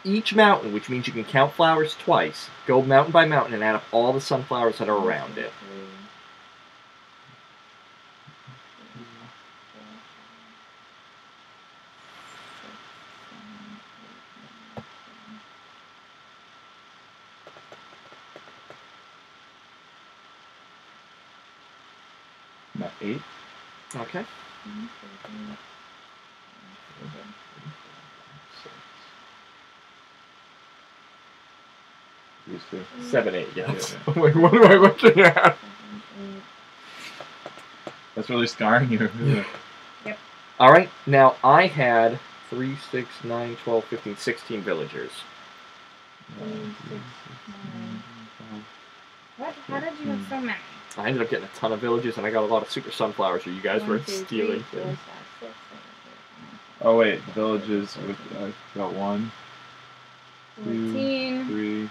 each mountain, which means you can count flowers twice, go mountain by mountain and add up all the sunflowers that are around it. 8. Okay. These 2. 7, 8, yes. Yeah. Wait, what am I looking at? That's really scarring you. Isn't it? Alright, now I had 3, 6, 9, 12, 15, 16 villagers. What? How did you have so many? I ended up getting a ton of villages and I got a lot of super sunflowers, so you guys were 1, 2, 3, stealing 4, things. 5, 6, 7, 8, 9, Oh wait, villages with I got 1, 2, 14. 3,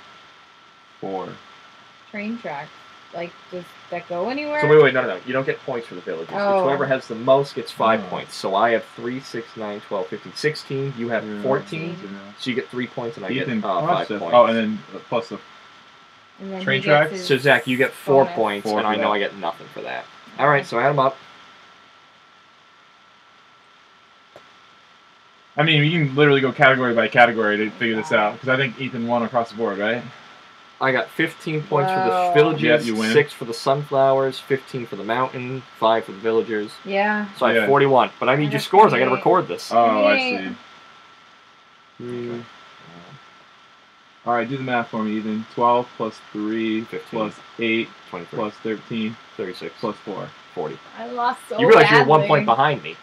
4. Train tracks. Like, does that go anywhere? So wait, no. You don't get points for the villages. It's Oh. whoever has the most gets 5 Oh. points. So I have 3, 6, 9, 12, 15, 16. You have Yeah. 14. Yeah. So you get 3 points and I Ethan, get 5 plus points. oh, and then plus the And then train he gets tracks? his So Zach, you get 4 bonus. points, 4 and for I know that. I get nothing for that. All right, so add them up. I mean, you can literally go category by category to figure this out because I think Ethan won across the board, right? I got 15 points for Wow. the villages, Yeah, you win. 6 for the sunflowers, 15 for the mountain, 5 for the villagers. Yeah. So I have Yeah. 41. But I need I your have scores. I got to 28. record this. Oh, I Yay. see. All right, do the math for me, Ethan. 12 plus 3 15. plus 8 23, plus 13 36, plus 4. 40. I lost so You realize you were 1 badly. point behind me.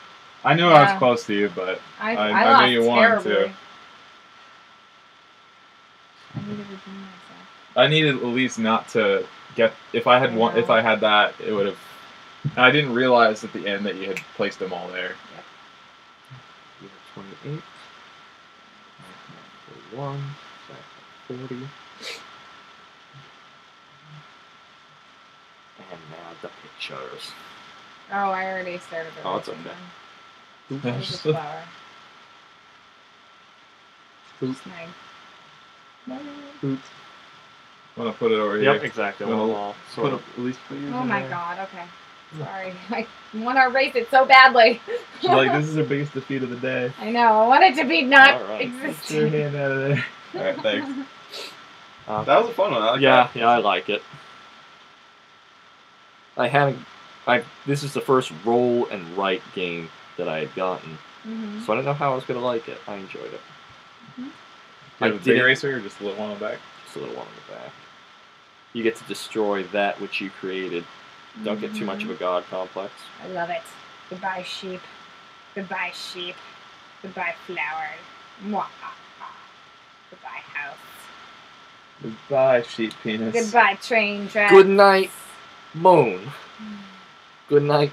I knew I was Yeah. close to you, but I I lost knew you won, terribly. too. I need to redeem myself. I needed at least not to get. If I had one, if I had that, it would have. I didn't realize at the end that you had placed them all there. You have 28. 41. 40. And now the pictures. Oh, I already started the Oh, it's roasting okay. then. There's this flour. It's nice. Oops. I'm gonna put it over here. Yep, exactly. Well, On the wall. Put Sort it, of. at least put yours Oh in my there. god, okay. Sorry. I want to erase it so badly. She's like, this is her biggest defeat of the day. I know. I want it to be not All right. Get your existing. hand out of there. All right, thanks. Uh, That was a fun one. I like yeah, that. yeah, I like it. I haven't. This is the first roll and write game that I had gotten, Mhm. so I don't know how I was gonna like it. I enjoyed it. Do you I have a big didn't- eraser or just a little one on the back? Just a little one on the back. You get to destroy that which you created. Don't get too much of a god complex. I love it. Goodbye, sheep. Goodbye, sheep. Goodbye, flowers. Goodbye, house. Goodbye, sheep penis. Goodbye, train tracks. Good night, moon. Good night,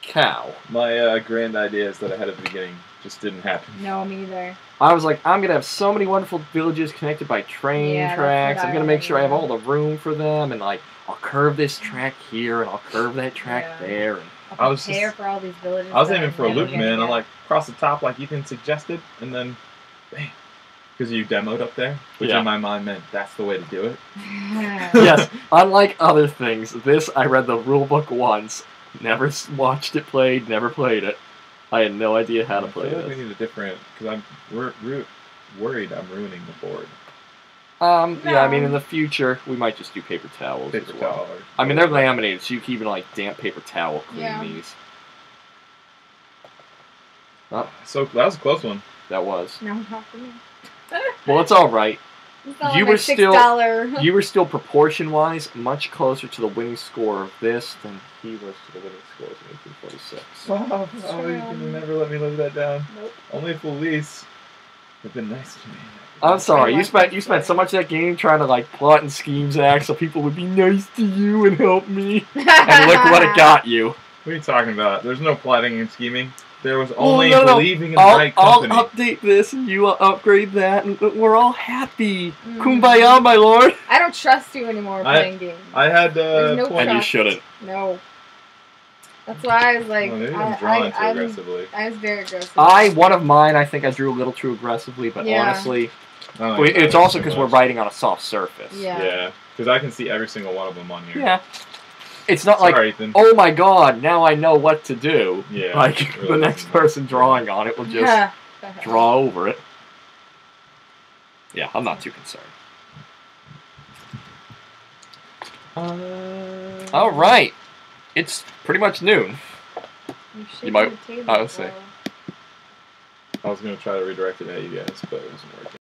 cow. My grand ideas that I had at the beginning just didn't happen. No, me either. I was like, I'm gonna have so many wonderful villages connected by train Yeah, that's tracks. what I'm I gonna make wanted sure I have to all the room for them, and like, I'll curve this track here, and I'll curve that track Yeah. there, and I'll I was prepare just- for all these villages. I was that aiming I'm for a never loop, gonna man. I'm get. like, across the top like Ethan suggested, and then, bam. Because you demoed up there, which Yeah. in my mind meant that's the way to do it. yes, unlike other things, this I read the rule book once, never watched it played, never played it. I had no idea how to I play feel like this. we need a different, because we're worried I'm ruining the board. Yeah, I mean, No. in the future, we might just do paper towels Paper as well. towel. Or I mean, they're laminated, so you can even, like, damp paper towel clean Yeah. these. Oh, So that was a close one. that was. No, not for me. Well, it's alright. It's not You like were my still- $6. You were still, proportion-wise, much closer to the winning score of this than he was to the winning scores in 1846. Wow, you can never let me live that down. Nope. Only if Elise had been nice to me. I'm sorry, I you like spent that so story. much of that game trying to, like, plot and scheme, Zach, so people would be nice to you and help me. And look what it got you. What are you talking about? There's no plotting and scheming. There was Well, only no. believing in the right I'll company. update this and you will upgrade that, and we're all happy. Mm. Kumbaya, my lord. I don't trust you anymore playing games. I had There's no And you trust. shouldn't. No. That's why I was like, Well, maybe I'm drawing too aggressively. I was very aggressive. One of mine, I think I drew a little too aggressively, but Yeah. honestly, I don't like it's that also too because we're much. writing on a soft surface. Yeah. Yeah, because I can see every single one of them on here. Yeah. It's not Sorry, like, Ethan. oh my god, now I know what to do. Yeah, Like, it really the next isn't. person drawing on it will just draw over it. Yeah, I'm not too concerned. Alright. It's pretty much noon. You might- I would say. I was going to try to redirect it at you guys, but it wasn't working.